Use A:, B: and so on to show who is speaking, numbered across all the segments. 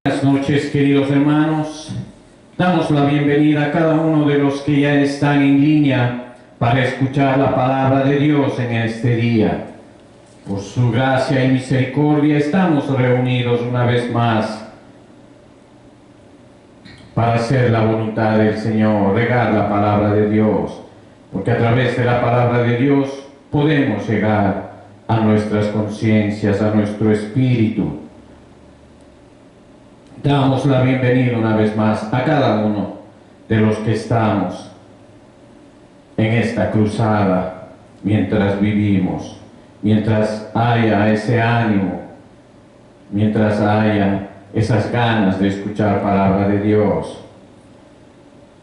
A: Buenas noches, queridos hermanos. Damos la bienvenida a cada uno de los que ya están en línea para escuchar la palabra de Dios en este día. Por su gracia y misericordia estamos reunidos una vez más para hacer la voluntad del Señor, regar la palabra de Dios, porque a través de la palabra de Dios podemos llegar a nuestras conciencias, a nuestro espíritu. Damos la bienvenida una vez más a cada uno de los que estamos en esta cruzada mientras vivimos, mientras haya ese ánimo, mientras haya esas ganas de escuchar palabra de Dios.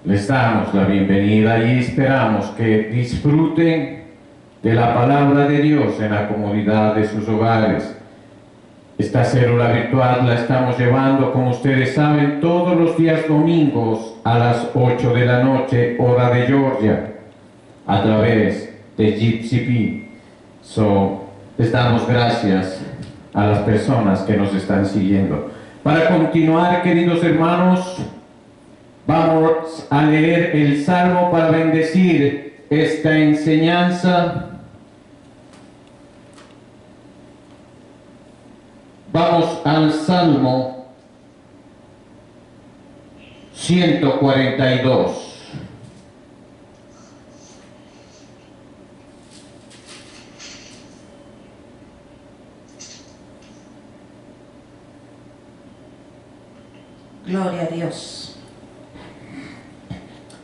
A: Les damos la bienvenida y esperamos que disfruten de la palabra de Dios en la comodidad de sus hogares. Esta célula virtual la estamos llevando, como ustedes saben, todos los días domingos a las 8 de la noche, hora de Georgia, a través de Gypsy P. Les damos gracias a las personas que nos están siguiendo. Para continuar, queridos hermanos, vamos a leer el Salmo para bendecir esta enseñanza. Vamos al Salmo 142.
B: Gloria a Dios.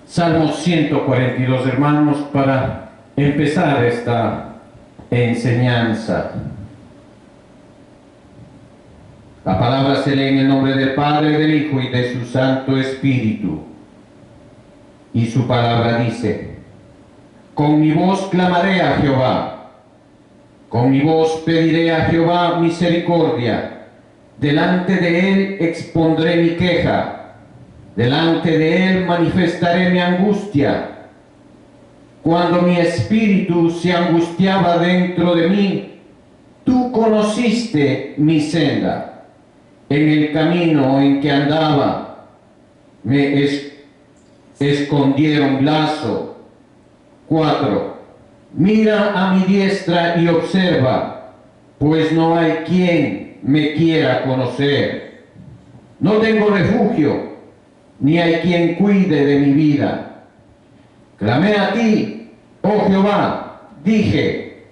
A: Salmo 142, hermanos, para empezar esta enseñanza. La palabra se lee en el nombre del Padre, del Hijo y de su Santo Espíritu. Y su palabra dice: con mi voz clamaré a Jehová, con mi voz pediré a Jehová misericordia, delante de él expondré mi queja, delante de él manifestaré mi angustia. Cuando mi espíritu se angustiaba dentro de mí, tú conociste mi senda. En el camino en que andaba, me escondieron lazo. 4. Mira a mi diestra y observa, pues no hay quien me quiera conocer. No tengo refugio, ni hay quien cuide de mi vida. Clamé a ti, oh Jehová, dije,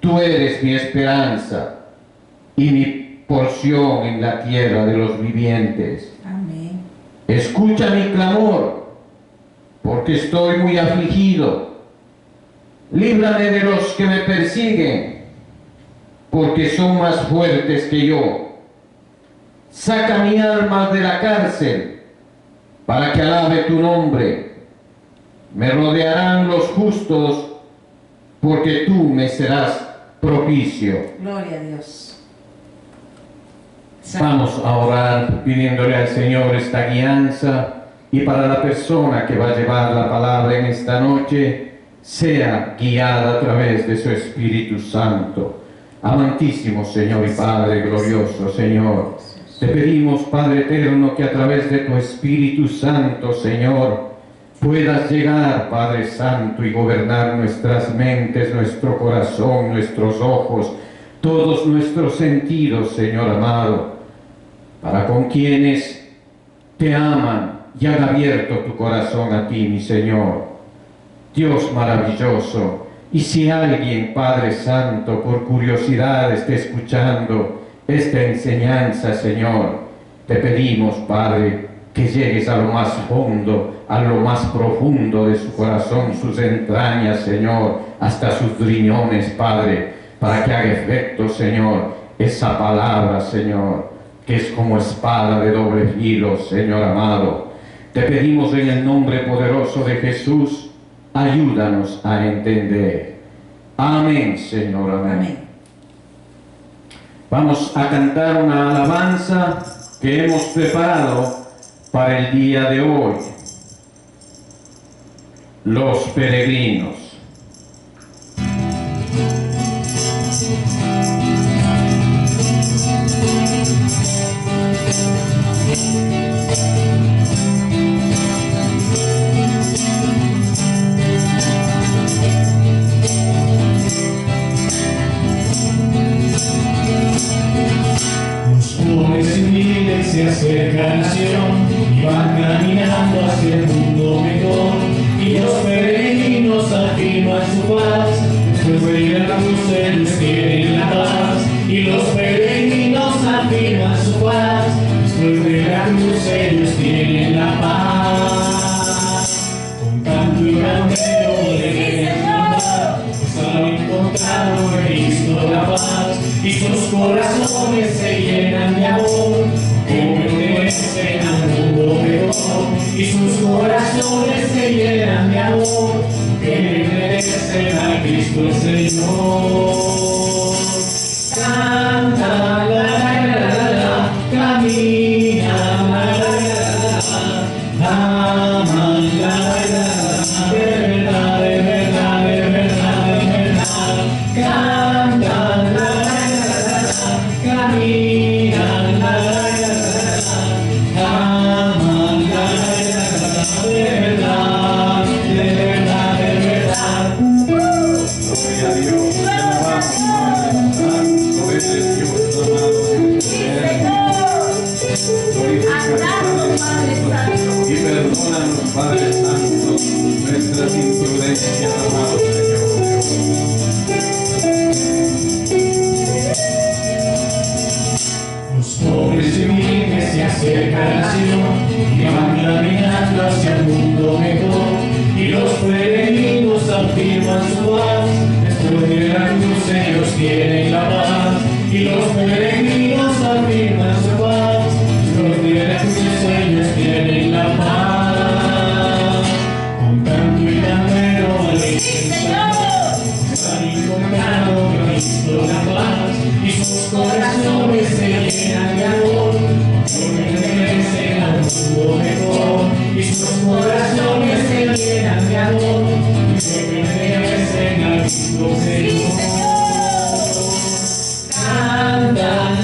A: tú eres mi esperanza y mi porción en la tierra de los vivientes.
B: Amén.
A: Escucha mi clamor, porque estoy muy afligido. Líbrame de los que me persiguen, porque son más fuertes que yo. Saca mi alma de la cárcel, para que alabe tu nombre. Me rodearán los justos, porque tú me serás propicio.
B: Gloria a Dios.
A: Vamos a orar pidiéndole al Señor esta guianza, y para la persona que va a llevar la palabra en esta noche, sea guiada a través de su Espíritu Santo. Amantísimo Señor y Padre glorioso, Señor, te pedimos, Padre eterno, que a través de tu Espíritu Santo, Señor, puedas llegar, Padre Santo, y gobernar nuestras mentes, nuestro corazón, nuestros ojos, todos nuestros sentidos, Señor amado, para con quienes te aman y han abierto tu corazón a ti, mi Señor. Dios maravilloso, y si alguien, Padre Santo, por curiosidad esté escuchando esta enseñanza, Señor, te pedimos, Padre, que llegues a lo más hondo, a lo más profundo de su corazón, sus entrañas, Señor, hasta sus riñones, Padre, para que haga efecto, Señor, esa palabra, Señor, que es como espada de doble filo, Señor amado. Te pedimos en el nombre poderoso de Jesús, ayúdanos a entender. Amén, Señor, amén.
B: Amén.
A: Vamos a cantar una alabanza que hemos preparado para el día de hoy. Los peregrinos.
C: se acerca al Sion y van caminando hacia el mundo mejor. Y los peregrinos afirman su paz, después de la cruz ellos tienen la paz. Y los peregrinos afirman su paz, después de la cruz ellos tienen la paz. Con canto y candero deben cantar, pues han encontrado en Cristo la paz. Y sus corazones se llenan de amor, que pertenecen al mundo mejor. Y sus corazones se llenan de amor, que pertenecen a Cristo el Señor. Canta, la, camina, aman, de verdad, de verdad, de verdad, de verdad. Canta, camina, aman, de verdad, de verdad, de verdad.
A: Gloria a Dios, te alabamos, tú eres Dios amado y perdónanos, Padre Santo, nuestras imprudencias, amado Señor.
C: Los pobres y humildes se acercan al Sion y van caminando hacia un mundo mejor. Y los peregrinos afirman su paz, después de la cruz ellos tienen la paz. Y los peregrinos afirman su paz, después de la cruz ellos tienen la paz. Con canto y candero alegren cantar, han encontrado en Cristo la paz. Y sus corazones se llenan de amor, que pertenecen al mundo mejor. Y sus corazones se llenan de amor, que pertenecen al Cristo Señor. Cantan,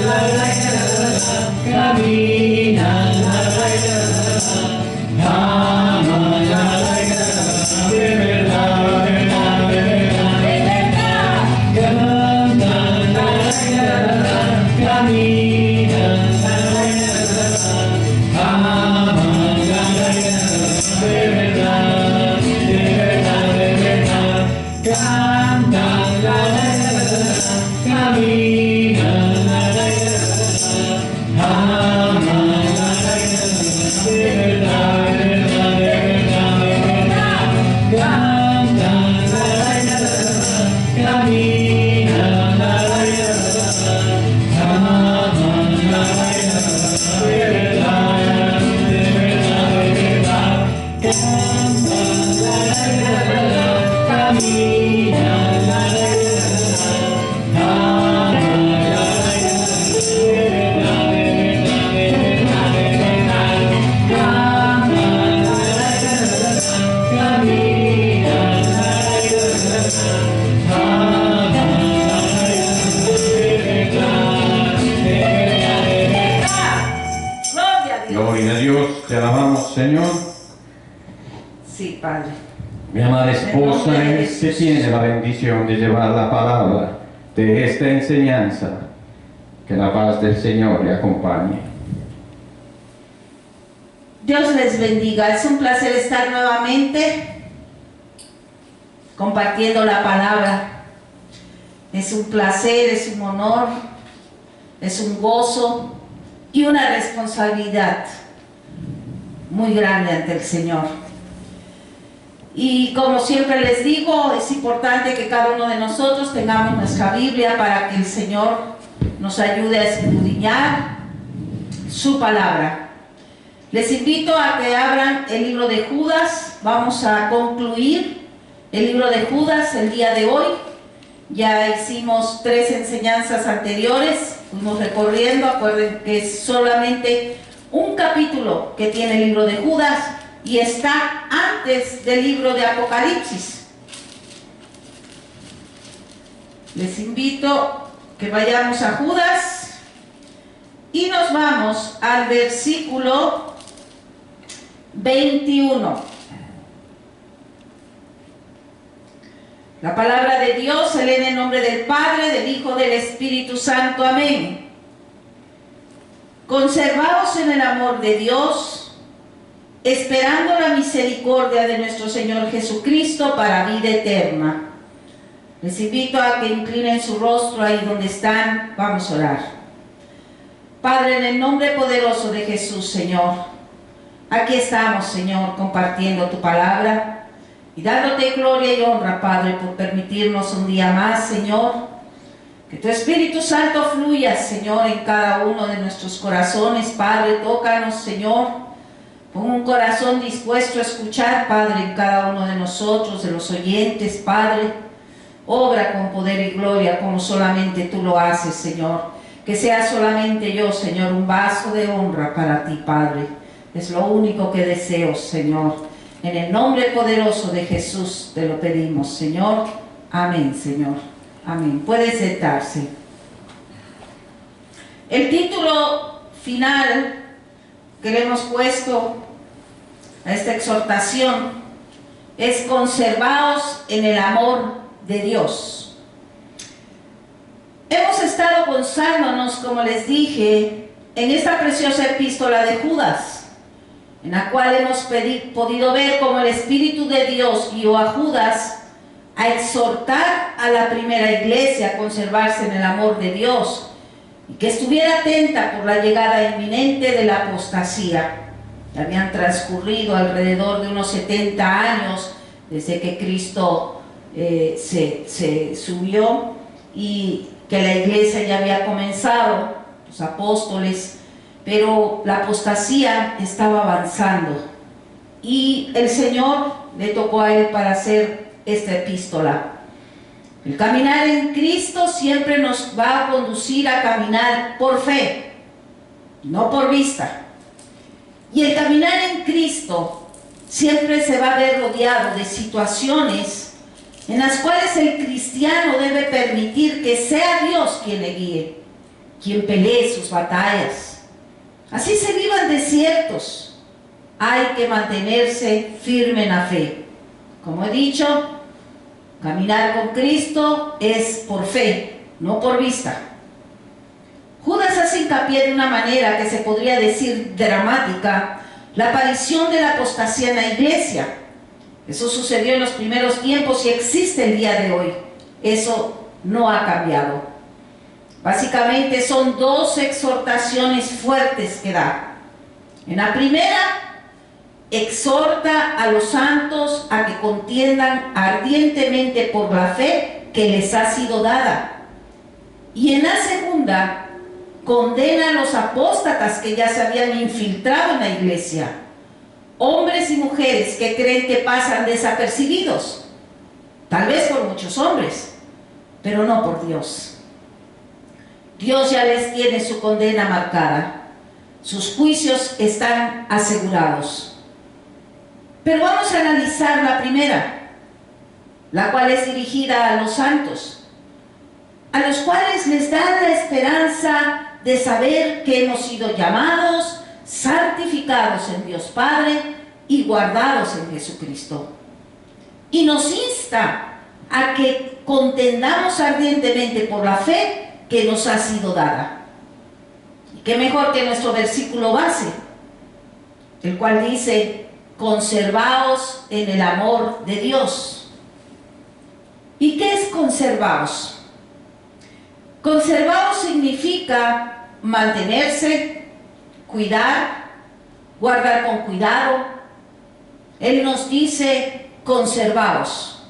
C: caminan, aman, de verdad, de verdad, de verdad, de verdad. Cantan, caminan, aman, de verdad, de verdad, de verdad. Cantan, caminan, aman, de verdad, de verdad, de verdad, de verdad. Cantan, caminan, aman, de verdad, de verdad, de verdad. Cantan, caminan,
A: Gloria a Dios, te alabamos, Señor.
B: Sí, Padre.
A: Mi amada esposa se tiene la bendición de llevar la palabra de esta enseñanza. Que la paz del Señor le acompañe.
B: Dios les bendiga. Es un placer estar nuevamente compartiendo la palabra. Es un placer, es un honor, es un gozo y una responsabilidad muy grande ante el Señor. Y como siempre les digo, es importante que cada uno de nosotros tengamos nuestra Biblia para que el Señor nos ayude a escudriñar su palabra. Les invito a que abran el libro de Judas. Vamos a concluir el libro de Judas el día de hoy. Ya hicimos 3 enseñanzas anteriores, fuimos recorriendo. Acuerden que es solamente un capítulo que tiene el libro de Judas y está antes del libro de Apocalipsis. Les invito que vayamos a Judas y nos vamos al versículo 21. La palabra de Dios se lee en el nombre del Padre, del Hijo, del Espíritu Santo. Amén. Conservaos en el amor de Dios, esperando la misericordia de nuestro Señor Jesucristo para vida eterna. Les invito a que inclinen su rostro ahí donde están. Vamos a orar. Padre, en el nombre poderoso de Jesús, Señor, aquí estamos, Señor, compartiendo tu palabra y dándote gloria y honra, Padre, por permitirnos un día más, Señor. Que tu Espíritu Santo fluya, Señor, en cada uno de nuestros corazones, Padre. Tócanos, Señor. Pon un corazón dispuesto a escuchar, Padre, en cada uno de nosotros, de los oyentes, Padre. Obra con poder y gloria como solamente tú lo haces, Señor. Que sea solamente yo, Señor, un vaso de honra para ti, Padre. Es lo único que deseo, Señor. En el nombre poderoso de Jesús te lo pedimos, Señor. Amén, Señor. Amén. Puede sentarse. El título final que le hemos puesto a esta exhortación es Conservaos en el amor de Dios. Hemos estado gozándonos, como les dije, en esta preciosa epístola de Judas, en la cual hemos podido ver cómo el Espíritu de Dios guió a Judas a exhortar a la primera iglesia a conservarse en el amor de Dios y que estuviera atenta por la llegada inminente de la apostasía. Habían transcurrido alrededor de unos 70 años desde que Cristo se subió y que la iglesia ya había comenzado, los apóstoles, pero la apostasía estaba avanzando y el Señor le tocó a él para hacer esta epístola. El caminar en Cristo siempre nos va a conducir a caminar por fe, no por vista. Y el caminar en Cristo siempre se va a ver rodeado de situaciones en las cuales el cristiano debe permitir que sea Dios quien le guíe, quien pelee sus batallas. Así se vivan desiertos, hay que mantenerse firme en la fe. Como he dicho, caminar con Cristo es por fe, no por vista. Judas hace hincapié de una manera que se podría decir dramática la aparición de la apostasía en la iglesia. Eso sucedió en los primeros tiempos y existe el día de hoy. Eso no ha cambiado. Básicamente son dos exhortaciones fuertes que da. En la primera, exhorta a los santos a que contiendan ardientemente por la fe que les ha sido dada. Y en la segunda, condena a los apóstatas que ya se habían infiltrado en la iglesia. Hombres y mujeres que creen que pasan desapercibidos, tal vez por muchos hombres, pero no por Dios. Dios ya les tiene su condena marcada, sus juicios están asegurados. Pero vamos a analizar la primera, la cual es dirigida a los santos, a los cuales les da la esperanza de saber que hemos sido llamados, santificados en Dios Padre y guardados en Jesucristo. Y nos insta a que contendamos ardientemente por la fe que nos ha sido dada. Y qué mejor que nuestro versículo base, el cual dice: conservaos en el amor de Dios. ¿Y qué es conservaos? Conservaos significa mantenerse, cuidar, guardar con cuidado. Él nos dice: conservaos.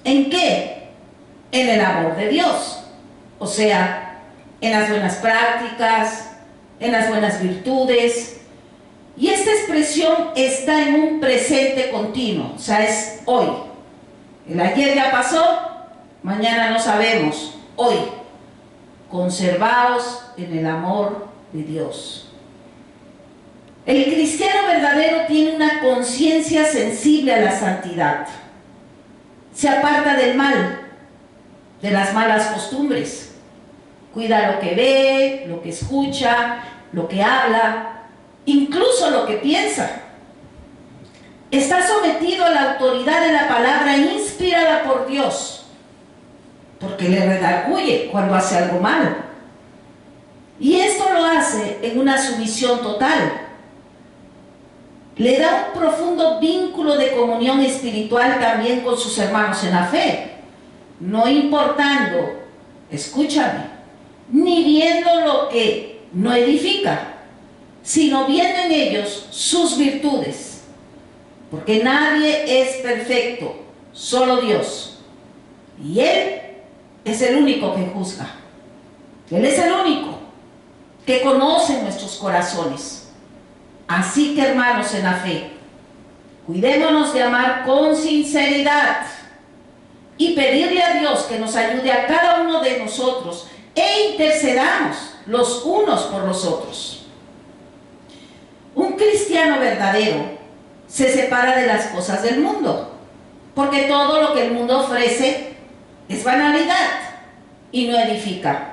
B: ¿En qué? En el amor de Dios. O sea, en las buenas prácticas, en las buenas virtudes. Y esta expresión está en un presente continuo, o sea, es hoy. El ayer ya pasó, mañana no sabemos, hoy. Conservaos en el amor de Dios. El cristiano verdadero tiene una conciencia sensible a la santidad. Se aparta del mal, de las malas costumbres. Cuida lo que ve, lo que escucha, lo que habla, incluso lo que piensa. Está sometido a la autoridad de la palabra inspirada por Dios, porque le redarguye cuando hace algo malo. Y esto lo hace en una sumisión total. Le da un profundo vínculo de comunión espiritual también con sus hermanos en la fe, no importando, escúchame, ni viendo lo que no edifica, sino viendo en ellos sus virtudes, porque nadie es perfecto, solo Dios, y Él es el único que juzga. Él es el único que conoce nuestros corazones. Así que, hermanos en la fe, cuidémonos de amar con sinceridad y pedirle a Dios que nos ayude a cada uno de nosotros e intercedamos los unos por los otros. Un cristiano verdadero se separa de las cosas del mundo, porque todo lo que el mundo ofrece es banalidad y no edifica.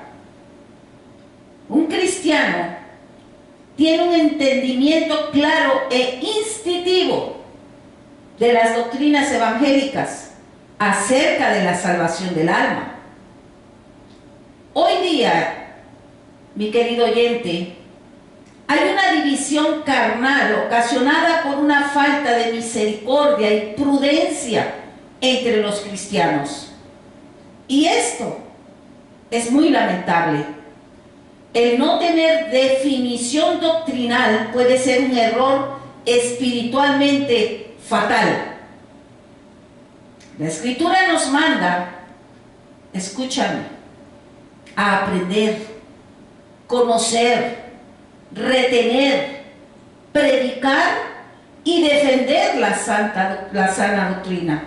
B: Un cristiano tiene un entendimiento claro e instintivo de las doctrinas evangélicas acerca de la salvación del alma. Hoy día, mi querido oyente, hay una división carnal ocasionada por una falta de misericordia y prudencia entre los cristianos. Y esto es muy lamentable. El no tener definición doctrinal puede ser un error espiritualmente fatal. La Escritura nos manda, escúchame, a aprender, conocer, retener, predicar y defender la sana doctrina.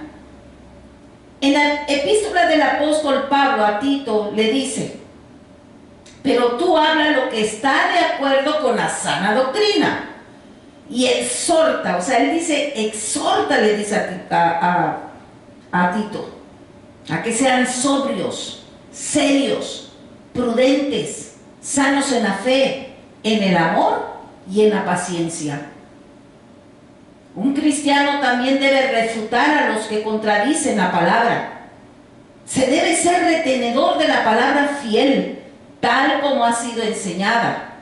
B: En la epístola del apóstol Pablo a Tito le dice: pero tú habla lo que está de acuerdo con la sana doctrina y exhorta, o sea, él dice exhorta, le dice a Tito, a que sean sobrios, serios, prudentes, sanos en la fe, en el amor y en la paciencia. Un cristiano también debe refutar a los que contradicen la palabra. Se debe ser retenedor de la palabra fiel, tal como ha sido enseñada,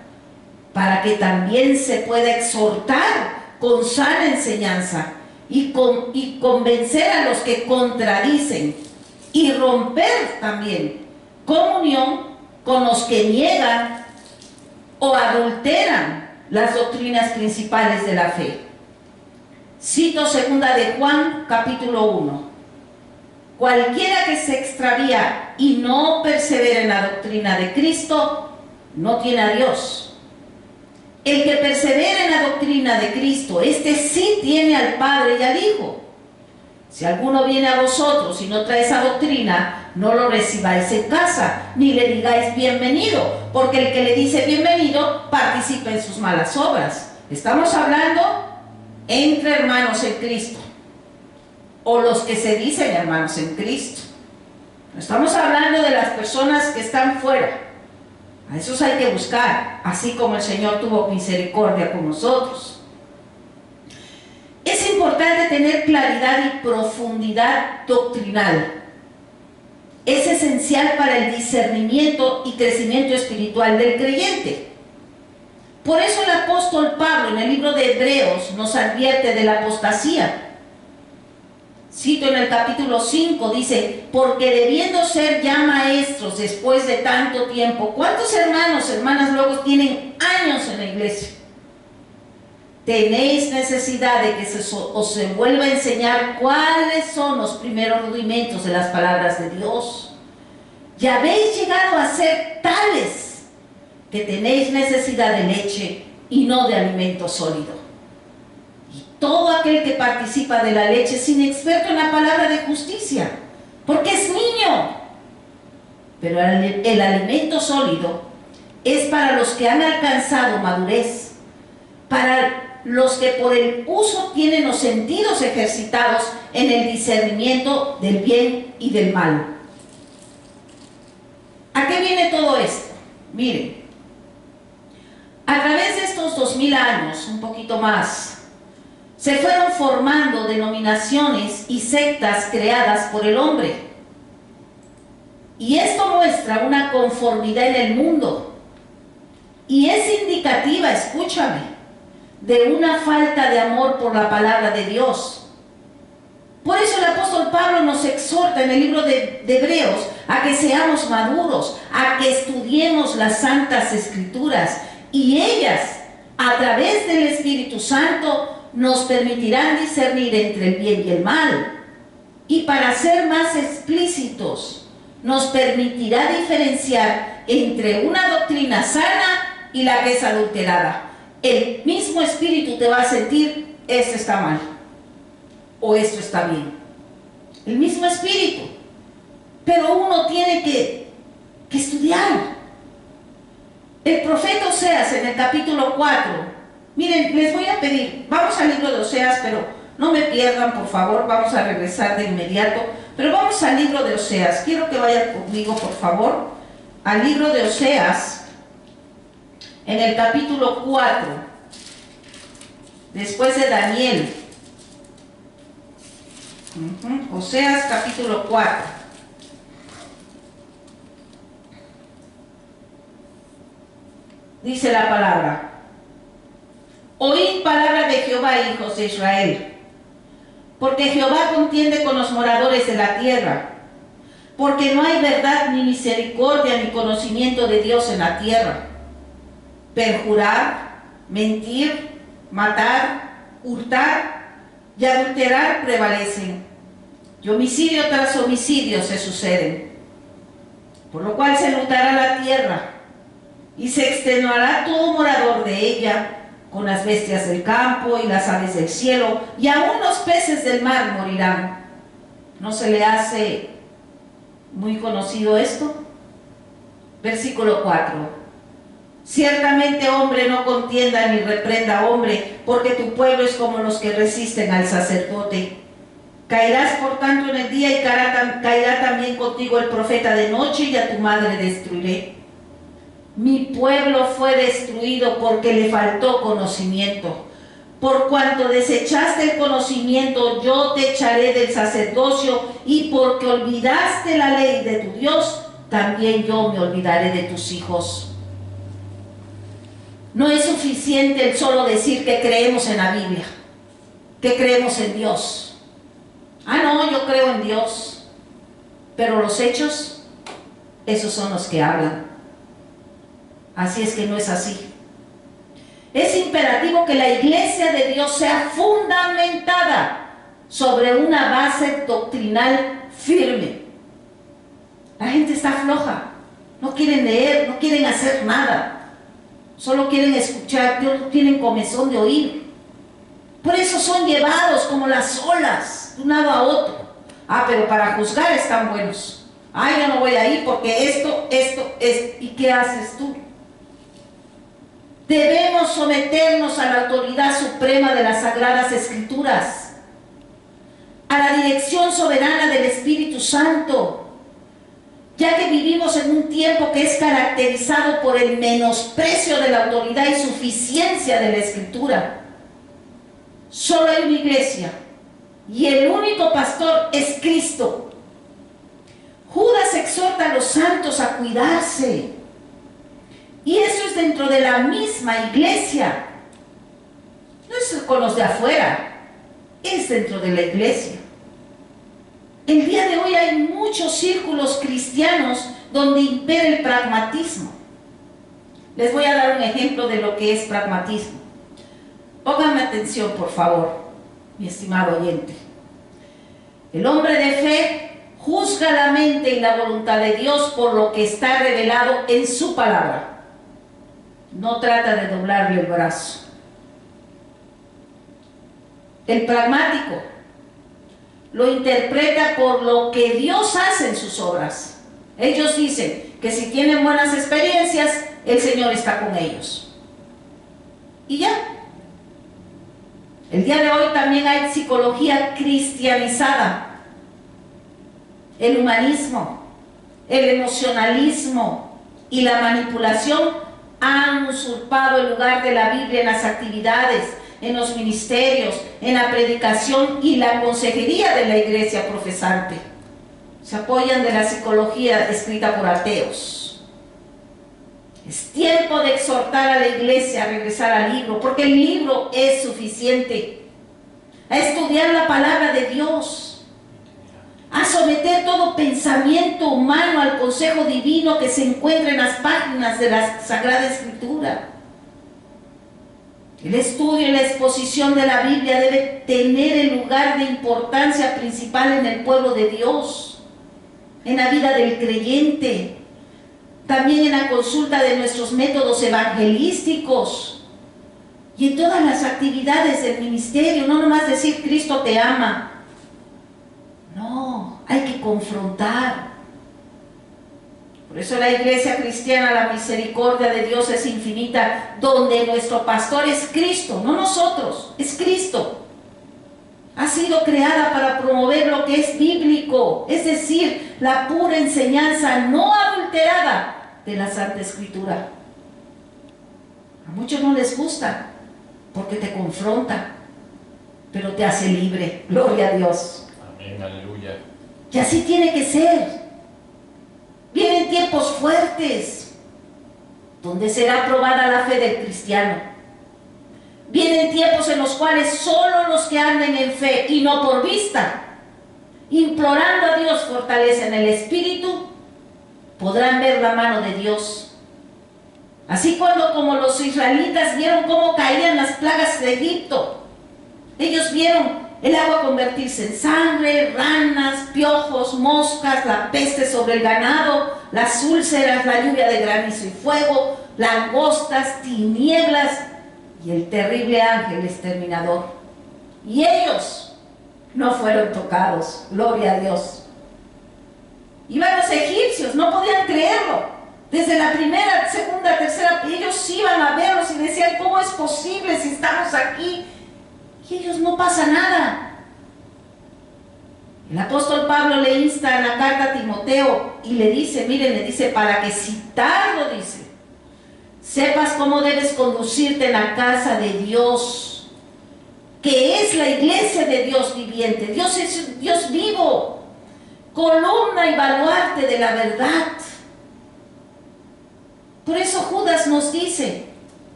B: para que también se pueda exhortar con sana enseñanza y convencer a los que contradicen y romper también comunión con los que niegan o adulteran las doctrinas principales de la fe. Cito segunda de Juan, capítulo 1. Cualquiera que se extravía y no persevera en la doctrina de Cristo, no tiene a Dios. El que persevera en la doctrina de Cristo, este sí tiene al Padre y al Hijo. Si alguno viene a vosotros y no trae esa doctrina, no lo recibáis en casa, ni le digáis bienvenido, porque el que le dice bienvenido participa en sus malas obras. Estamos hablando entre hermanos en Cristo, o los que se dicen hermanos en Cristo. No estamos hablando de las personas que están fuera. A esos hay que buscar, así como el Señor tuvo misericordia con nosotros. Es importante tener claridad y profundidad doctrinal. Es esencial para el discernimiento y crecimiento espiritual del creyente. Por eso el apóstol Pablo en el libro de Hebreos nos advierte de la apostasía. Cito en el capítulo 5, dice: porque debiendo ser ya maestros después de tanto tiempo. ¿Cuántos hermanos, hermanas luego tienen años en la iglesia? Tenéis necesidad de que os se vuelva a enseñar cuáles son los primeros rudimentos de las palabras de Dios. Ya habéis llegado a ser tales que tenéis necesidad de leche y no de alimento sólido. Todo aquel que participa de la leche es inexperto en la palabra de justicia, porque es niño. Pero el alimento sólido es para los que han alcanzado madurez, para los que por el uso tienen los sentidos ejercitados en el discernimiento del bien y del mal. ¿A qué viene todo esto? Miren, a través de estos 2000 años, un poquito más, se fueron formando denominaciones y sectas creadas por el hombre. Y esto muestra una conformidad en el mundo. y es indicativa, escúchame, de una falta de amor por la palabra de Dios. Por eso el apóstol Pablo nos exhorta en el libro de Hebreos a que seamos maduros, a que estudiemos las santas escrituras, y ellas, a través del Espíritu Santo, nos permitirán discernir entre el bien y el mal. Y para ser más explícitos, nos permitirá diferenciar entre una doctrina sana y la que es adulterada. El mismo Espíritu te va a sentir, esto está mal, o esto está bien. El mismo Espíritu. Pero uno tiene que estudiar. El profeta Oseas en el capítulo 4. Miren, les voy a pedir, vamos al libro de Oseas, pero no me pierdan, por favor, vamos a regresar de inmediato. Pero vamos al libro de Oseas. Quiero que vayan conmigo, por favor, al libro de Oseas, en el capítulo 4, después de Daniel. Oseas capítulo 4. Dice la palabra: oíd palabra de Jehová, hijos de Israel, porque Jehová contiende con los moradores de la tierra, porque no hay verdad ni misericordia ni conocimiento de Dios en la tierra. Perjurar, mentir, matar, hurtar y adulterar prevalecen, y homicidio tras homicidio se suceden. Por lo cual se enlutará la tierra, y se extenuará todo morador de ella, con las bestias del campo y las aves del cielo, y aún los peces del mar morirán. ¿No se le hace muy conocido esto? Versículo 4. Ciertamente hombre no contienda ni reprenda a hombre, porque tu pueblo es como los que resisten al sacerdote. Caerás por tanto en el día, y caerá también contigo el profeta de noche, y a tu madre destruiré. Mi pueblo fue destruido porque le faltó conocimiento. Por cuanto desechaste el conocimiento, yo te echaré del sacerdocio, y porque olvidaste la ley de tu Dios, también yo me olvidaré de tus hijos. No es suficiente el solo decir que creemos en la Biblia, que creemos en Dios. Ah, no, yo creo en Dios. Pero los hechos, esos son los que hablan. Así es que no es así. Es imperativo que la iglesia de Dios sea fundamentada sobre una base doctrinal firme. La gente está floja, no quieren leer, no quieren hacer nada. Solo quieren escuchar, no tienen comezón de oír. Por eso son llevados como las olas de un lado a otro. Ah, pero para juzgar están buenos. Ay, yo no voy a ir porque esto. ¿Y qué haces tú? Debemos someternos a la autoridad suprema de las Sagradas Escrituras, a la dirección soberana del Espíritu Santo, ya que vivimos en un tiempo que es caracterizado por el menosprecio de la autoridad y suficiencia de la Escritura. Solo hay una iglesia, y el único pastor es Cristo. Judas exhorta a los santos a cuidarse, y eso es dentro de la misma iglesia. No es con los de afuera, es dentro de la iglesia. El día de hoy hay muchos círculos cristianos donde impera el pragmatismo. Les voy a dar un ejemplo de lo que es pragmatismo. Pónganme atención, por favor, mi estimado oyente. El hombre de fe juzga la mente y la voluntad de Dios por lo que está revelado en su palabra. No trata de doblarle el brazo. El pragmático lo interpreta por lo que Dios hace en sus obras. Ellos dicen que si tienen buenas experiencias, el Señor está con ellos. Y ya. El día de hoy también hay psicología cristianizada. El humanismo, el emocionalismo y la manipulación han usurpado el lugar de la Biblia en las actividades, en los ministerios, en la predicación y la consejería de la iglesia profesante. Se apoyan de la psicología escrita por ateos. Es tiempo de exhortar a la iglesia a regresar al libro, porque el libro es suficiente. A estudiar la palabra de Dios, a someter todo pensamiento humano al consejo divino que se encuentra en las páginas de la Sagrada Escritura. El estudio y la exposición de la Biblia debe tener el lugar de importancia principal en el pueblo de Dios, en la vida del creyente, también en la consulta de nuestros métodos evangelísticos y en todas las actividades del ministerio. No nomás decir Cristo te ama. No, hay que confrontar. Por eso la iglesia cristiana, la misericordia de Dios es infinita, donde nuestro pastor es Cristo, no nosotros, es Cristo. Ha sido creada para promover lo que es bíblico, es decir, la pura enseñanza no adulterada de la Santa Escritura. A muchos no les gusta porque te confronta, pero te hace libre. Gloria a Dios.
C: Amén, aleluya.
B: Y así tiene que ser. Vienen tiempos fuertes, donde será probada la fe del cristiano. Vienen tiempos en los cuales solo los que anden en fe y no por vista, implorando a Dios fortaleza en el espíritu, podrán ver la mano de Dios. Así como los israelitas vieron cómo caían las plagas de Egipto, ellos vieron el agua convertirse en sangre, ranas, piojos, moscas, la peste sobre el ganado, las úlceras, la lluvia de granizo y fuego, langostas, tinieblas y el terrible ángel exterminador. Y ellos no fueron tocados. Gloria a Dios. Iban los egipcios, no podían creerlo. Desde la primera, segunda, tercera, ellos iban a verlos y decían, ¿cómo es posible si estamos aquí? Y ellos no pasa nada. El apóstol Pablo le insta en la carta a Timoteo y le dice, miren, le dice, para que si tardo, dice, sepas cómo debes conducirte en la casa de Dios, que es la iglesia de Dios viviente. Dios es un Dios vivo, columna y baluarte de la verdad. Por eso Judas nos dice,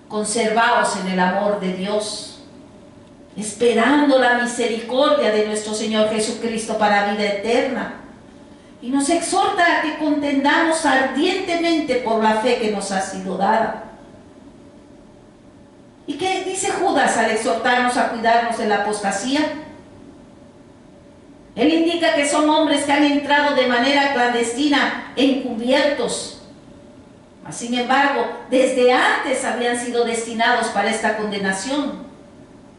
B: conservaos en el amor de Dios, esperando la misericordia de nuestro Señor Jesucristo para vida eterna. Y nos exhorta a que contendamos ardientemente por la fe que nos ha sido dada. ¿Y qué dice Judas al exhortarnos a cuidarnos de la apostasía? Él indica que son hombres que han entrado de manera clandestina, encubiertos. Sin embargo, desde antes habían sido destinados para esta condenación.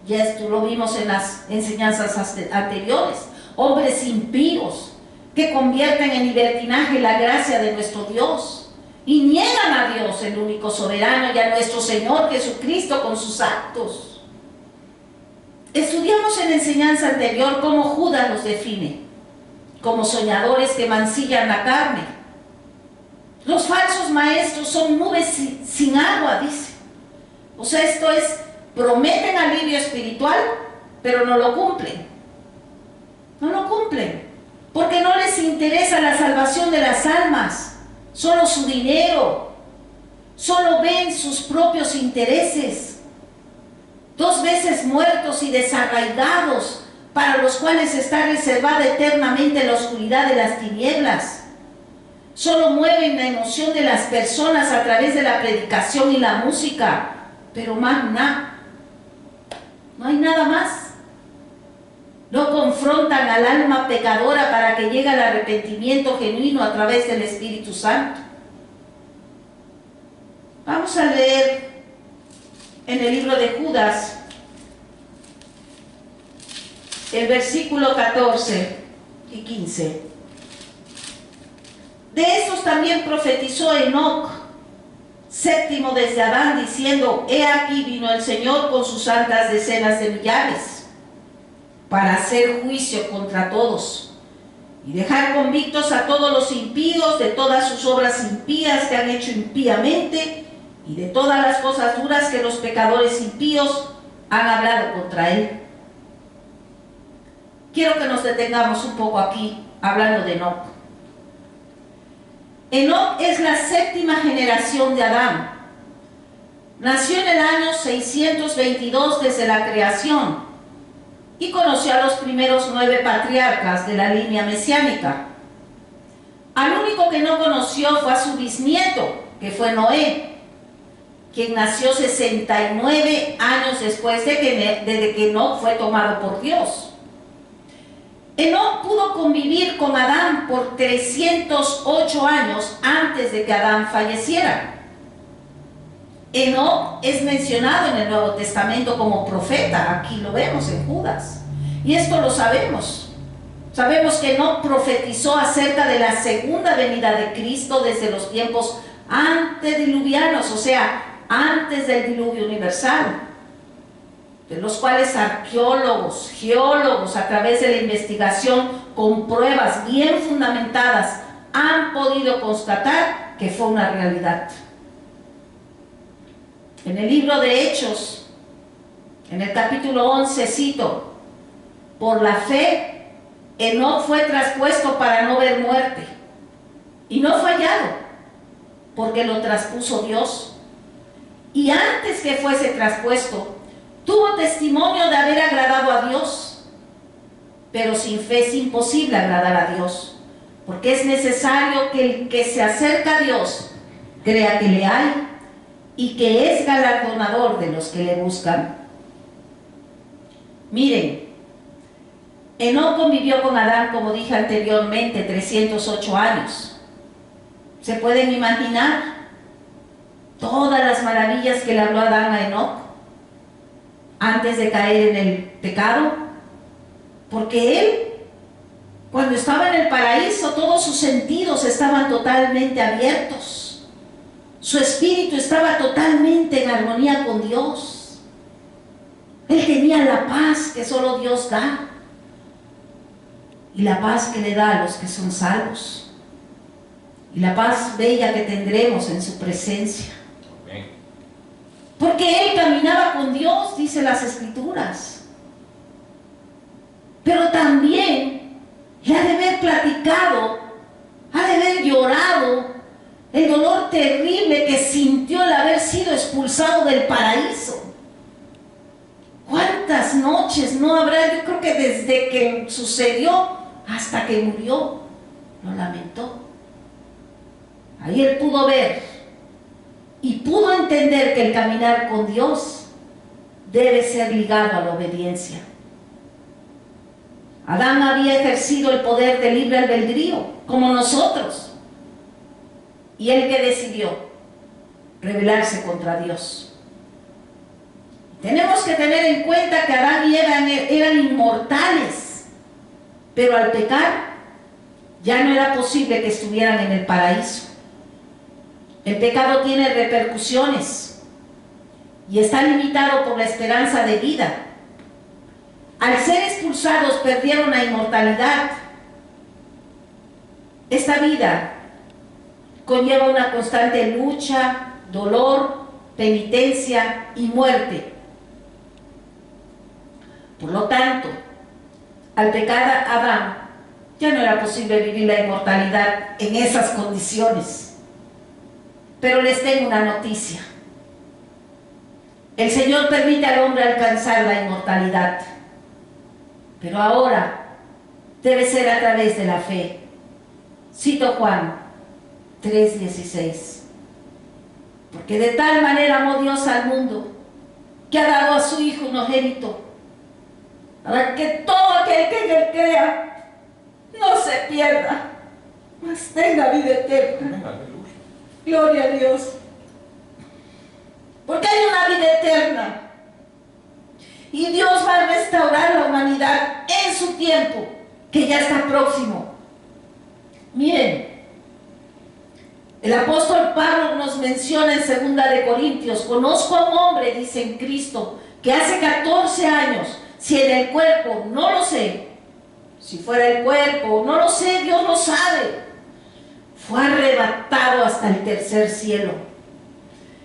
B: Ya esto lo vimos en las enseñanzas anteriores. Hombres impíos que convierten en libertinaje la gracia de nuestro Dios y niegan a Dios, el único soberano, y a nuestro Señor Jesucristo con sus actos. Estudiamos en la enseñanza anterior cómo Judas los define como soñadores que mancillan la carne. Los falsos maestros son nubes sin agua, dice. O sea, esto es, prometen alivio espiritual, pero no lo cumplen. No lo cumplen, porque no les interesa la salvación de las almas, solo su dinero, solo ven sus propios intereses. 2 veces muertos y desarraigados, para los cuales está reservada eternamente la oscuridad de las tinieblas. Solo mueven la emoción de las personas a través de la predicación y la música, pero más nada. No hay nada más. No confrontan al alma pecadora para que llegue al arrepentimiento genuino a través del Espíritu Santo. Vamos a leer en el libro de Judas el versículo 14 y 15. De estos también profetizó Enoc, séptimo desde Adán, diciendo, he aquí vino el Señor con sus santas decenas de millares, para hacer juicio contra todos, y dejar convictos a todos los impíos de todas sus obras impías que han hecho impíamente, y de todas las cosas duras que los pecadores impíos han hablado contra él. Quiero que nos detengamos un poco aquí, hablando de Enoc. Enoc es la séptima generación de Adán. Nació en el año 622 desde la creación y conoció a los primeros 9 patriarcas de la línea mesiánica. Al único que no conoció fue a su bisnieto, que fue Noé, quien nació 69 años después de que Enoc fue tomado por Dios. Enoc pudo convivir con Adán por 308 años antes de que Adán falleciera. Enoc es mencionado en el Nuevo Testamento como profeta, aquí lo vemos en Judas, y esto lo sabemos. Sabemos que Enoc profetizó acerca de la segunda venida de Cristo desde los tiempos antediluvianos, o sea, antes del diluvio universal, de los cuales arqueólogos, geólogos, a través de la investigación con pruebas bien fundamentadas, han podido constatar que fue una realidad. En el libro de Hechos, en el capítulo 11, cito: por la fe, Enoc fue traspuesto para no ver muerte, y no fue hallado, porque lo traspuso Dios. Y antes que fuese traspuesto, tuvo testimonio de haber agradado a Dios. Pero sin fe es imposible agradar a Dios, porque es necesario que el que se acerca a Dios crea que le hay y que es galardonador de los que le buscan. Miren, Enoc convivió con Adán, como dije anteriormente, 308 años. ¿Se pueden imaginar todas las maravillas que le habló Adán a Enoc antes de caer en el pecado? Porque él, cuando estaba en el paraíso, todos sus sentidos estaban totalmente abiertos. Su espíritu estaba totalmente en armonía con Dios. Él tenía la paz que solo Dios da, y la paz que le da a los que son salvos, y la paz bella que tendremos en su presencia. Porque él caminaba con Dios, dice las Escrituras. Pero también le ha de haber platicado, ha de haber llorado el dolor terrible que sintió al haber sido expulsado del paraíso. ¿Cuántas noches no habrá? Yo creo que desde que sucedió hasta que murió, lo lamentó. Ahí él pudo ver y pudo entender que el caminar con Dios debe ser ligado a la obediencia. Adán había ejercido el poder de libre albedrío, como nosotros, y él que decidió rebelarse contra Dios. Tenemos que tener en cuenta que Adán y Eva eran inmortales, pero al pecar ya no era posible que estuvieran en el paraíso. El pecado tiene repercusiones y está limitado por la esperanza de vida. Al ser expulsados perdieron la inmortalidad. Esta vida conlleva una constante lucha, dolor, penitencia y muerte. Por lo tanto, al pecar Adán, ya no era posible vivir la inmortalidad en esas condiciones. Pero les tengo una noticia. El Señor permite al hombre alcanzar la inmortalidad, pero ahora debe ser a través de la fe. Cito Juan 3:16. Porque de tal manera amó Dios al mundo, que ha dado a su Hijo unigénito, para que todo aquel que en él crea no se pierda, mas tenga vida eterna. Gloria a Dios. Porque hay una vida eterna, y Dios va a restaurar la humanidad en su tiempo, que ya está próximo. Miren, el apóstol Pablo nos menciona en 2 de Corintios: conozco a un hombre, dice, en Cristo, que hace 14 años, si en el cuerpo, no lo sé, si fuera el cuerpo, no lo sé, Dios lo sabe, fue arrebatado hasta el tercer cielo,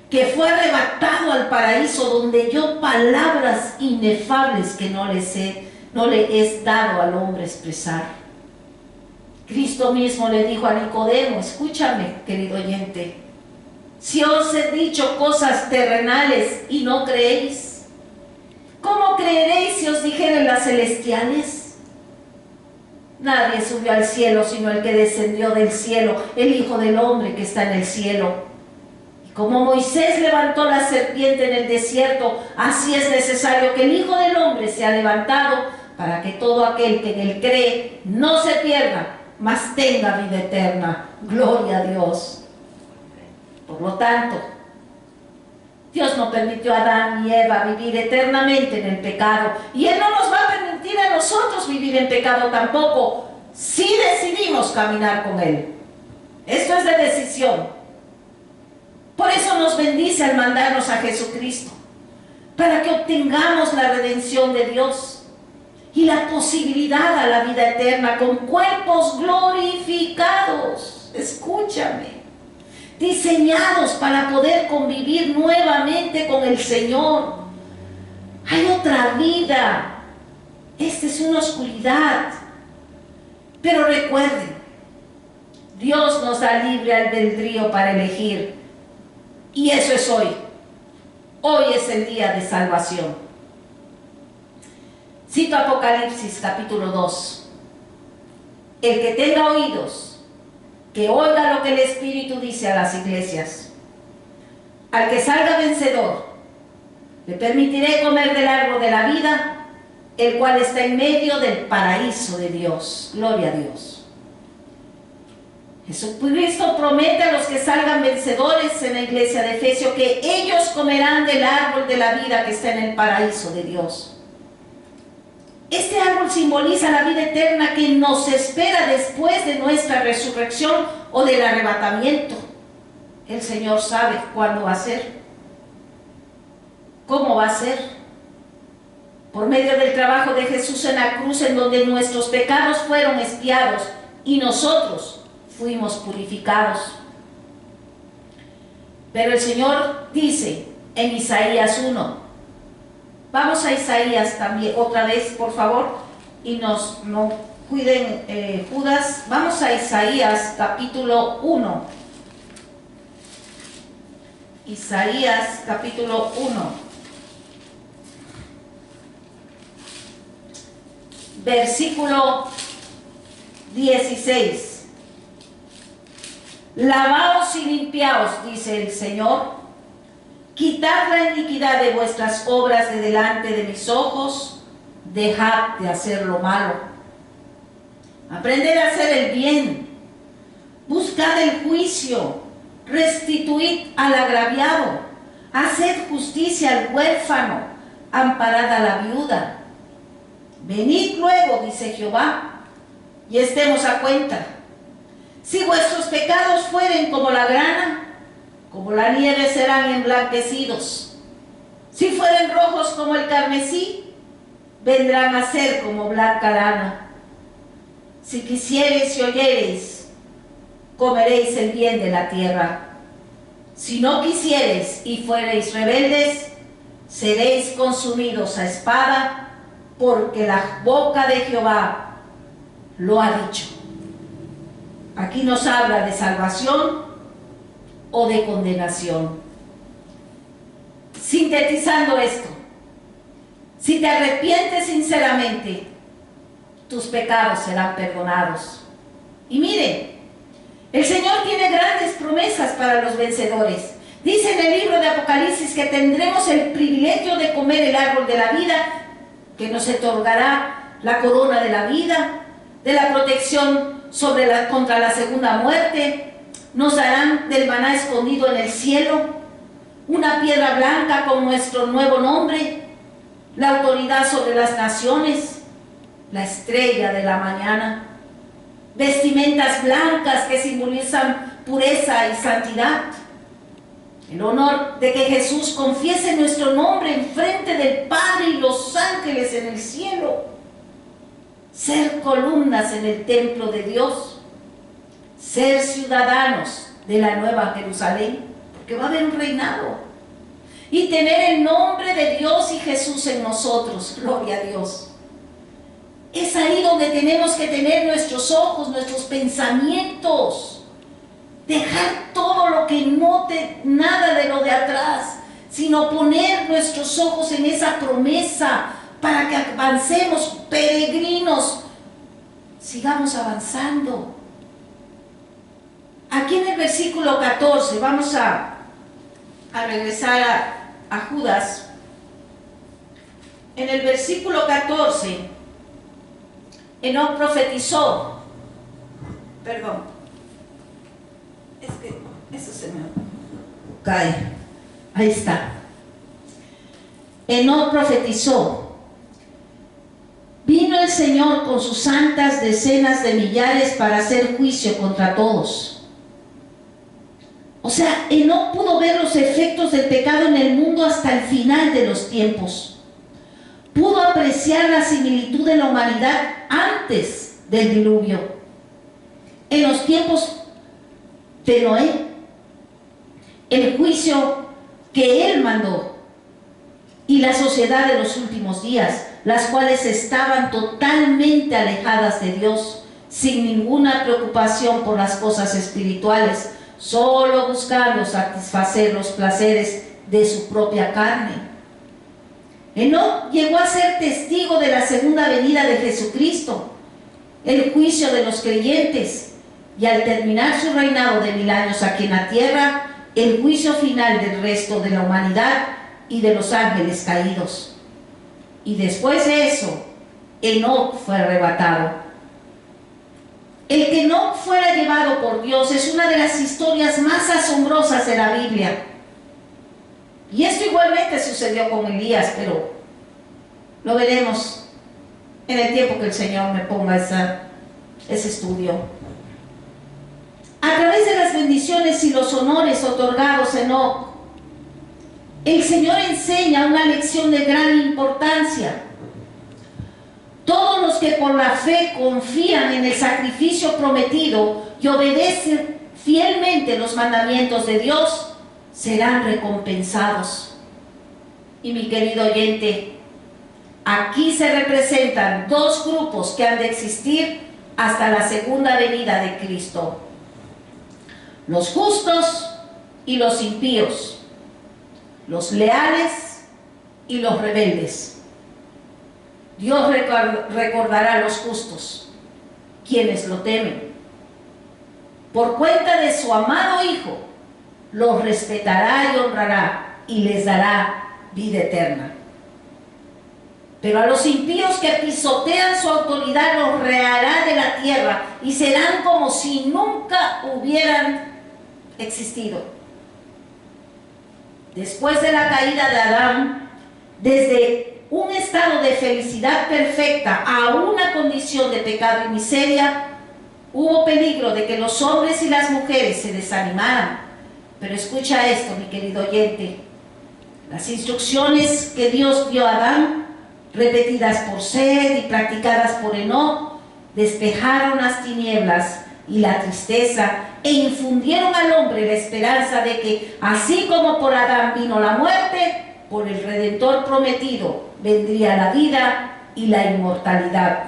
B: que fue arrebatado al paraíso, donde oyó palabras inefables que no le es dado al hombre expresar. Cristo mismo le dijo a Nicodemo, escúchame, querido oyente, si os he dicho cosas terrenales y no creéis, ¿cómo creeréis si os dijeren las celestiales? Nadie subió al cielo sino el que descendió del cielo, el Hijo del Hombre que está en el cielo. Y como Moisés levantó la serpiente en el desierto, así es necesario que el Hijo del Hombre sea levantado, para que todo aquel que en él cree no se pierda, mas tenga vida eterna. Gloria a Dios. Por lo tanto, Dios no permitió a Adán y Eva vivir eternamente en el pecado, y Él no nos va a permitir a nosotros vivir en pecado tampoco, si decidimos caminar con Él. Esto es de decisión. Por eso nos bendice al mandarnos a Jesucristo, para que obtengamos la redención de Dios y la posibilidad a la vida eterna con cuerpos glorificados. Escúchame. Diseñados para poder convivir nuevamente con el Señor. Hay otra vida. Esta es una oscuridad. Pero recuerden, Dios nos da libre albedrío para elegir. Y eso es hoy. Hoy es el día de salvación. Cito Apocalipsis capítulo 2. El que tenga oídos, que oiga lo que el Espíritu dice a las iglesias. Al que salga vencedor, le permitiré comer del árbol de la vida, el cual está en medio del paraíso de Dios. Gloria a Dios. Jesucristo promete a los que salgan vencedores en la iglesia de Efesios que ellos comerán del árbol de la vida que está en el paraíso de Dios. Este árbol simboliza la vida eterna que nos espera después de nuestra resurrección o del arrebatamiento. El Señor sabe cuándo va a ser, cómo va a ser. Por medio del trabajo de Jesús en la cruz, en donde nuestros pecados fueron expiados y nosotros fuimos purificados. Pero el Señor dice en Isaías 1, vamos a Isaías también, otra vez, por favor, y no cuiden Judas. Vamos a Isaías capítulo 1. Isaías capítulo 1. Versículo 16. Lavaos y limpiaos, dice el Señor. Quitad la iniquidad de vuestras obras de delante de mis ojos, dejad de hacer lo malo. Aprended a hacer el bien, buscad el juicio, restituid al agraviado, haced justicia al huérfano, amparad a la viuda. Venid luego, dice Jehová, y estemos a cuenta. Si vuestros pecados fueren como la grana, como la nieve serán emblanquecidos. Si fueren rojos como el carmesí, vendrán a ser como blanca lana. Si quisiereis y oyereis, comeréis el bien de la tierra. Si no quisiereis y fuereis rebeldes, seréis consumidos a espada, porque la boca de Jehová lo ha dicho. Aquí nos habla de salvación o de condenación. Sintetizando esto, si te arrepientes sinceramente, tus pecados serán perdonados. Y miren, el Señor tiene grandes promesas para los vencedores. Dice en el libro de Apocalipsis que tendremos el privilegio de comer el árbol de la vida, que nos otorgará la corona de la vida, de la protección contra la segunda muerte. Nos darán del maná escondido en el cielo, una piedra blanca con nuestro nuevo nombre, la autoridad sobre las naciones, la estrella de la mañana, vestimentas blancas que simbolizan pureza y santidad, el honor de que Jesús confiese nuestro nombre en frente del Padre y los ángeles en el cielo, ser columnas en el templo de Dios, ser ciudadanos de la Nueva Jerusalén, porque va a haber un reinado, y tener el nombre de Dios y Jesús en nosotros. Gloria a Dios. Es ahí donde tenemos que tener nuestros ojos, nuestros pensamientos. Dejar todo lo que nada de lo de atrás, sino poner nuestros ojos en esa promesa para que avancemos, peregrinos, sigamos avanzando. Aquí en el versículo 14, vamos a regresar a Judas. En el versículo 14, Enoc profetizó, perdón, es que eso se me cae, ahí está. Enoc profetizó: vino el Señor con sus santas decenas de millares para hacer juicio contra todos. O sea, Enoc pudo ver los efectos del pecado en el mundo hasta el final de los tiempos. Pudo apreciar la similitud de la humanidad antes del diluvio, en los tiempos de Noé, el juicio que él mandó, y la sociedad de los últimos días, las cuales estaban totalmente alejadas de Dios, sin ninguna preocupación por las cosas espirituales, solo buscando satisfacer los placeres de su propia carne. Enoc llegó a ser testigo de la segunda venida de Jesucristo, el juicio de los creyentes, y al terminar su reinado de 1000 años aquí en la tierra, el juicio final del resto de la humanidad y de los ángeles caídos. Y después de eso, Enoc fue arrebatado. El que no fuera llevado por Dios es una de las historias más asombrosas de la Biblia. Y esto igualmente sucedió con Elías, pero lo veremos en el tiempo que el Señor me ponga ese estudio. A través de las bendiciones y los honores otorgados a Enoc, el Señor enseña una lección de gran importancia. Todos los que por la fe confían en el sacrificio prometido y obedecen fielmente los mandamientos de Dios, serán recompensados. Y mi querido oyente, aquí se representan dos grupos que han de existir hasta la segunda venida de Cristo: los justos y los impíos, los leales y los rebeldes. Dios recordará a los justos, quienes lo temen. Por cuenta de su amado Hijo, los respetará y honrará y les dará vida eterna. Pero a los impíos que pisotean su autoridad los rehará de la tierra y serán como si nunca hubieran existido. Después de la caída de Adán, desde un estado de felicidad perfecta a una condición de pecado y miseria, hubo peligro de que los hombres y las mujeres se desanimaran. Pero escucha esto, mi querido oyente: las instrucciones que Dios dio a Adán, repetidas por Sed y practicadas por Enoc, despejaron las tinieblas y la tristeza e infundieron al hombre la esperanza de que, así como por Adán vino la muerte, por el Redentor prometido vendría la vida y la inmortalidad.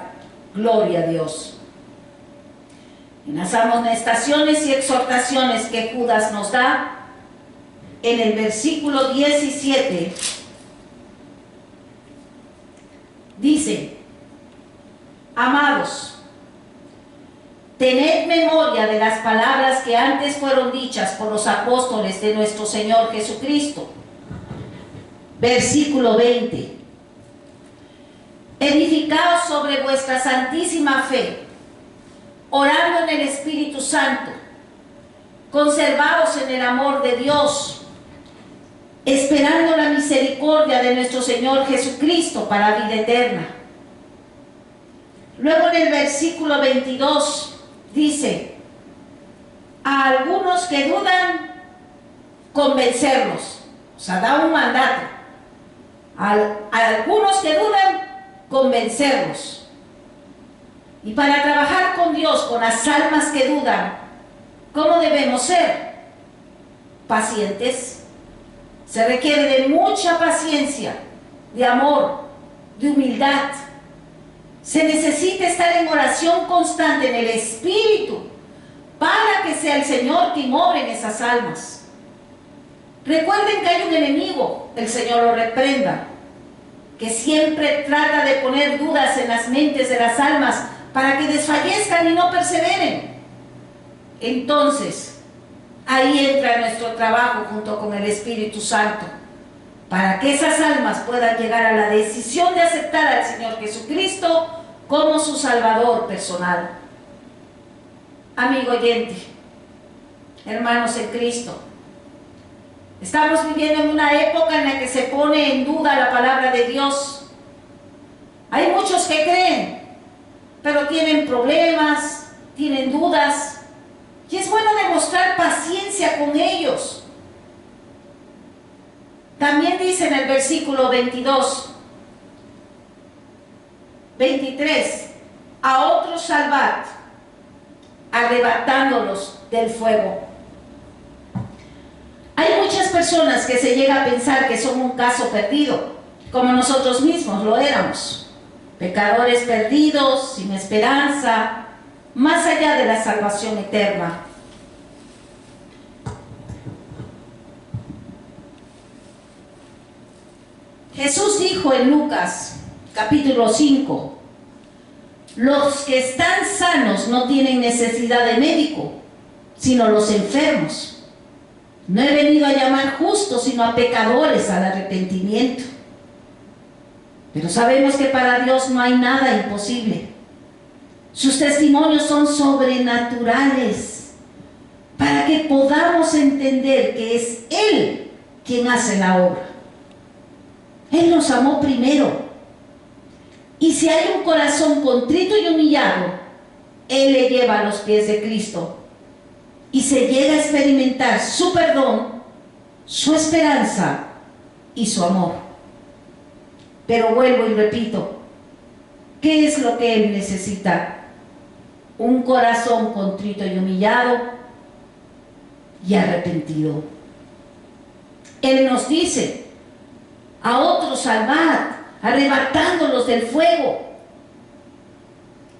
B: Gloria a Dios. En las amonestaciones y exhortaciones que Judas nos da, en el versículo 17, dice: amados, tened memoria de las palabras que antes fueron dichas por los apóstoles de nuestro Señor Jesucristo. Versículo 20: edificaos sobre vuestra santísima fe, orando en el Espíritu Santo, conservaos en el amor de Dios, esperando la misericordia de nuestro Señor Jesucristo para vida eterna. Luego en el versículo 22 dice: a algunos que dudan, convencerlos. O sea, da un mandato. A algunos que dudan, convencerlos. Y para trabajar con Dios, con las almas que dudan, ¿cómo debemos ser? Pacientes. Se requiere de mucha paciencia, de amor, de humildad. Se necesita estar en oración constante en el Espíritu para que sea el Señor quien obre en esas almas. Recuerden que hay un enemigo, el Señor lo reprenda, que siempre trata de poner dudas en las mentes de las almas para que desfallezcan y no perseveren. Entonces, ahí entra nuestro trabajo junto con el Espíritu Santo, para que esas almas puedan llegar a la decisión de aceptar al Señor Jesucristo como su Salvador personal. Amigo oyente, hermanos en Cristo, estamos viviendo en una época en la que se pone en duda la palabra de Dios. Hay muchos que creen, pero tienen problemas, tienen dudas, y es bueno demostrar paciencia con ellos. También dice en el versículo 23, a otros salvad, arrebatándolos del fuego. Hay muchas personas que se llega a pensar que son un caso perdido, como nosotros mismos lo éramos, pecadores perdidos, sin esperanza, más allá de la salvación eterna. Jesús dijo en Lucas capítulo 5, los que están sanos no tienen necesidad de médico, sino los enfermos. No he venido a llamar justos, sino a pecadores al arrepentimiento. Pero sabemos que para Dios no hay nada imposible. Sus testimonios son sobrenaturales, para que podamos entender que es Él quien hace la obra. Él nos amó primero. Y si hay un corazón contrito y humillado, Él le lleva a los pies de Cristo. Y se llega a experimentar su perdón, su esperanza y su amor. Pero vuelvo y repito, ¿qué es lo que Él necesita? Un corazón contrito y humillado y arrepentido. Él nos dice, a otros salvad, arrebatándolos del fuego.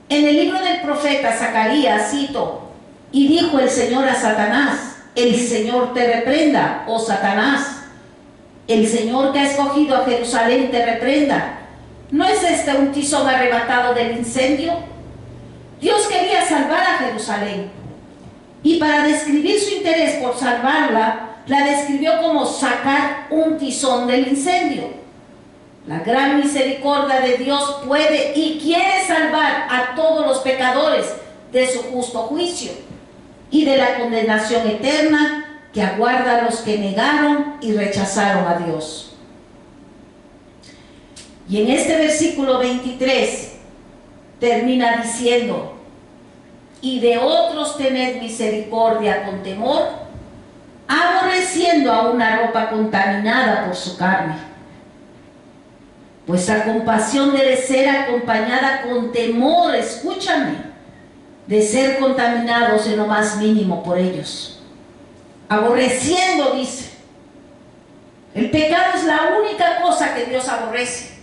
B: En el libro del profeta Zacarías cito, y dijo el Señor a Satanás, el Señor te reprenda, oh Satanás, el Señor que ha escogido a Jerusalén te reprenda. ¿No es este un tizón arrebatado del incendio? Dios quería salvar a Jerusalén, y para describir su interés por salvarla, la describió como sacar un tizón del incendio. La gran misericordia de Dios puede y quiere salvar a todos los pecadores de su justo juicio y de la condenación eterna que aguarda a los que negaron y rechazaron a Dios. Y en este versículo 23 termina diciendo, y de otros tened misericordia con temor, aborreciendo a una ropa contaminada por su carne. Vuestra compasión debe ser acompañada con temor, escúchame, de ser contaminados en lo más mínimo por ellos. Aborreciendo, dice. El pecado es la única cosa que Dios aborrece.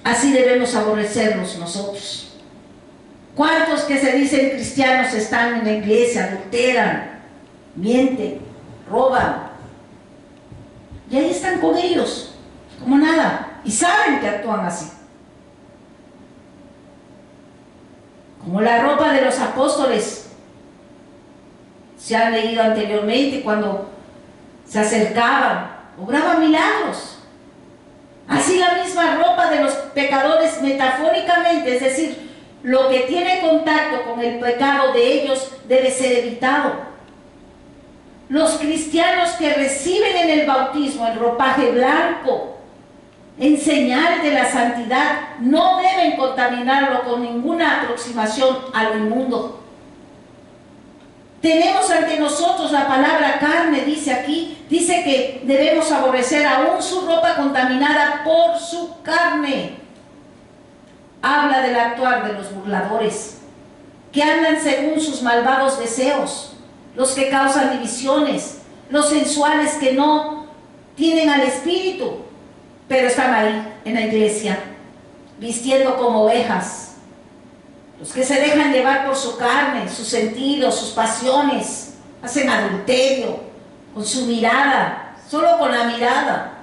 B: Así debemos aborrecernos nosotros. ¿Cuántos que se dicen cristianos están en la iglesia, adulteran, mienten, roban? Y ahí están con ellos, como nada, y saben que actúan así. Como la ropa de los apóstoles, se han leído anteriormente, cuando se acercaban, obraban milagros. Así la misma ropa de los pecadores metafóricamente, es decir, lo que tiene contacto con el pecado de ellos debe ser evitado. Los cristianos que reciben en el bautismo el ropaje blanco, en señal de la santidad, no deben contaminarlo con ninguna aproximación a lo inmundo. Tenemos ante nosotros la palabra carne, dice aquí, dice que debemos aborrecer aún su ropa contaminada por su carne. Habla del actuar de los burladores, que andan según sus malvados deseos, los que causan divisiones, los sensuales que no tienen al Espíritu, pero están ahí en la iglesia, vistiendo como ovejas, Los que se dejan llevar por su carne, sus sentidos, sus pasiones, hacen adulterio con su mirada, solo con la mirada.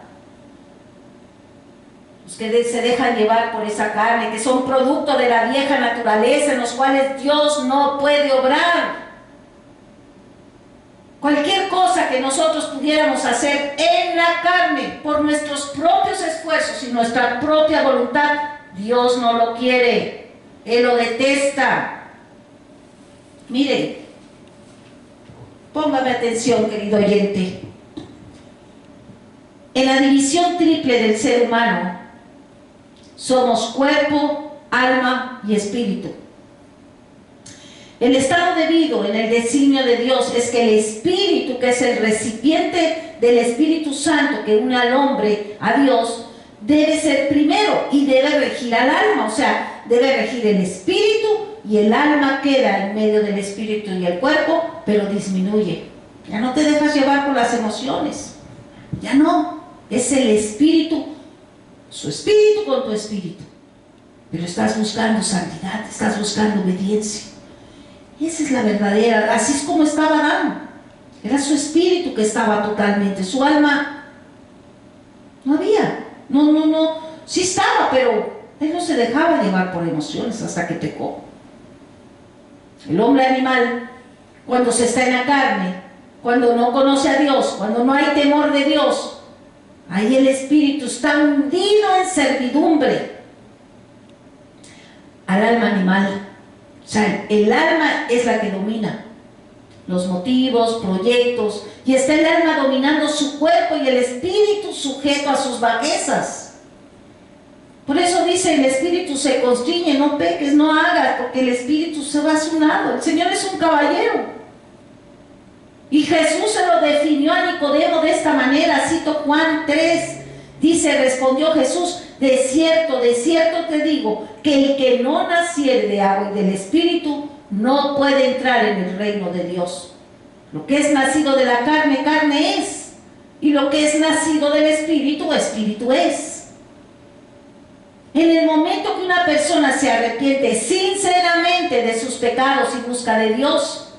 B: Los que se dejan llevar por esa carne, que son producto de la vieja naturaleza, en los cuales Dios no puede obrar. Cualquier cosa que nosotros pudiéramos hacer en la carne, por nuestros propios esfuerzos y nuestra propia voluntad, Dios no lo quiere, Él lo detesta. Miren, póngame atención, querido oyente. En la división triple del ser humano, somos cuerpo, alma y espíritu. El estado debido en el designio de Dios es que el espíritu, que es el recipiente del Espíritu Santo que une al hombre a Dios, debe ser primero y debe regir al alma, o sea, debe regir el espíritu, y el alma queda en medio del espíritu y el cuerpo, pero disminuye. Ya no te dejas llevar por las emociones, ya no, es el espíritu, su espíritu con tu espíritu, pero estás buscando santidad, estás buscando obediencia. Esa es la verdadera, así es como estaba Adán. Era su espíritu que estaba totalmente, su alma no había, no, sí estaba, pero él no se dejaba llevar por emociones hasta que pecó. El hombre animal, cuando se está en la carne, cuando no conoce a Dios, cuando no hay temor de Dios, ahí el espíritu está hundido en servidumbre al alma animal. O sea, el alma es la que domina los motivos, proyectos, y está el alma dominando su cuerpo y el espíritu sujeto a sus bajezas. Por eso dice, el espíritu se constriñe, no peques, no hagas, porque el espíritu se va a su lado. El Señor es un caballero. Y Jesús se lo definió a Nicodemo de esta manera, cito Juan 3, dice, respondió Jesús, de cierto te digo, que el que no naciere de agua y del Espíritu no puede entrar en el reino de Dios. Lo que es nacido de la carne, carne es, y lo que es nacido del Espíritu, Espíritu es. En el momento que una persona se arrepiente sinceramente de sus pecados y busca de Dios,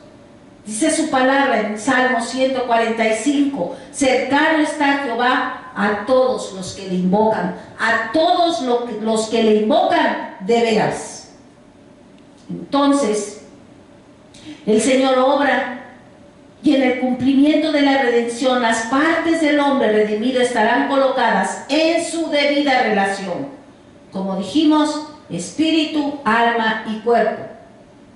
B: dice su palabra en Salmo 145, cercano está Jehová a todos los que le invocan, a todos los que le invocan de veras. Entonces, el Señor obra, y en el cumplimiento de la redención, las partes del hombre redimido estarán colocadas en su debida relación. Como dijimos, espíritu, alma y cuerpo.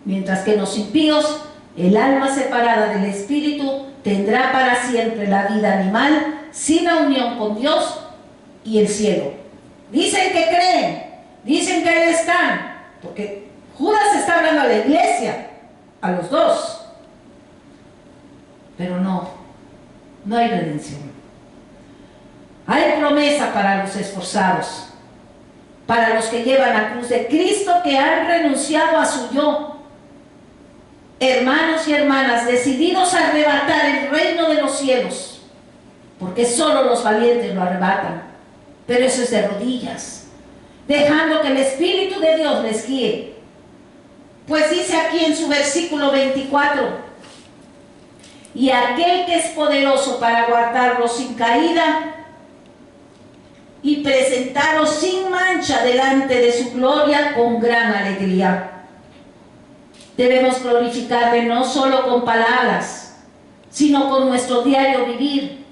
B: Mientras que los impíos, el alma separada del espíritu tendrá para siempre la vida animal, sin la unión con Dios y el cielo. Dicen que creen, dicen que ahí están, porque Judas está hablando a la iglesia, a los dos, pero no hay redención. Hay promesa para los esforzados, para los que llevan la cruz de Cristo, que han renunciado a su yo. Hermanos y hermanas, decididos a arrebatar el reino de los cielos, porque solo los valientes lo arrebatan, pero eso es de rodillas, dejando que el Espíritu de Dios les guíe. Pues dice aquí en su versículo 24, y aquel que es poderoso para guardarlos sin caída y presentaros sin mancha delante de su gloria con gran alegría. Debemos glorificarle no solo con palabras, sino con nuestro diario vivir.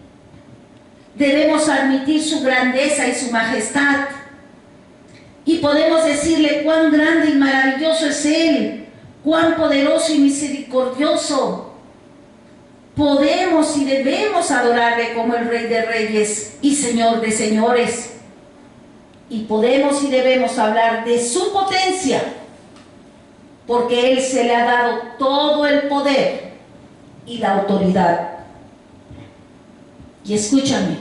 B: Debemos admitir su grandeza y su majestad, y podemos decirle cuán grande y maravilloso es Él, cuán poderoso y misericordioso. Podemos y debemos adorarle como el Rey de Reyes y Señor de Señores, y podemos y debemos hablar de su potencia, porque Él se le ha dado todo el poder y la autoridad. Y escúchame,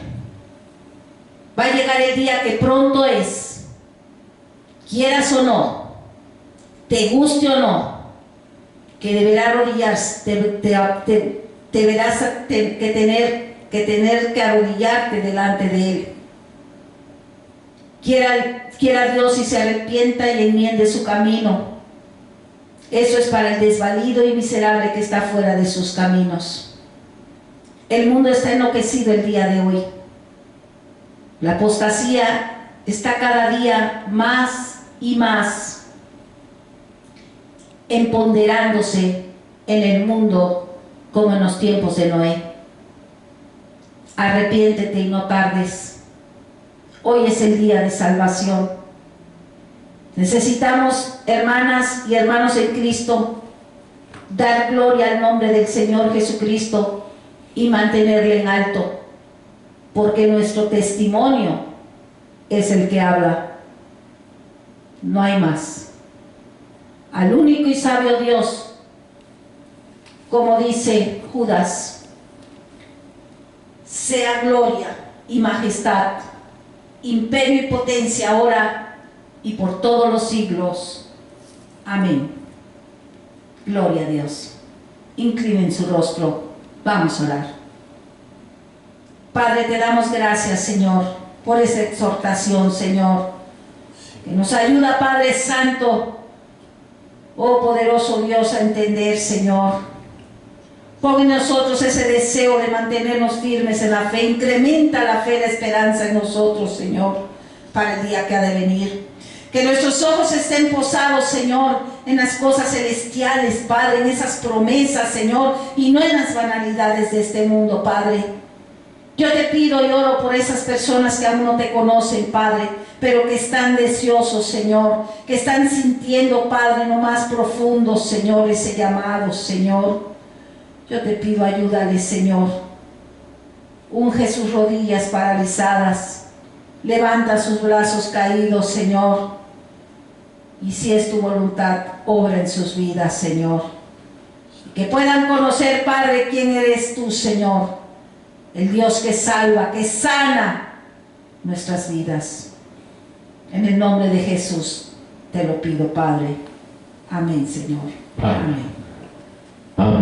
B: va a llegar el día que pronto es, quieras o no, te guste o no, que deberás arrodillarse, deberás tener que arrodillarte delante de Él. Quiera Dios y se arrepienta y enmiende su camino. Eso es para el desvalido y miserable que está fuera de sus caminos. El mundo está enloquecido el día de hoy. La apostasía está cada día más y más empoderándose en el mundo como en los tiempos de Noé. Arrepiéntete y no tardes. Hoy es el día de salvación. Necesitamos, hermanas y hermanos en Cristo, dar gloria al nombre del Señor Jesucristo y mantenerle en alto, porque nuestro testimonio es el que habla. No hay más. Al único y sabio Dios, como dice Judas, sea gloria y majestad, imperio y potencia ahora y por todos los siglos. Amén. Gloria a Dios. Inclinen su rostro. Vamos a orar. Padre, te damos gracias, Señor, por esa exhortación, Señor, que nos ayuda, Padre Santo, oh poderoso Dios, a entender, Señor. Pon en nosotros ese deseo de mantenernos firmes en la fe. Incrementa la fe y la esperanza en nosotros, Señor, para el día que ha de venir. Que nuestros ojos estén posados, Señor, en las cosas celestiales, Padre, en esas promesas, Señor, y no en las banalidades de este mundo, Padre. Yo te pido y oro por esas personas que aún no te conocen, Padre, pero que están deseosos, Señor, que están sintiendo, Padre, en lo más profundo, Señor, ese llamado, Señor. Yo te pido, ayúdales, Señor. Unge sus rodillas paralizadas. Levanta sus brazos caídos, Señor. Y si es tu voluntad, obra en sus vidas, Señor. Que puedan conocer, Padre, quién eres tú, Señor. El Dios que salva, que sana nuestras vidas. En el nombre de Jesús te lo pido, Padre. Amén, Señor.
A: Amén.
B: Amén.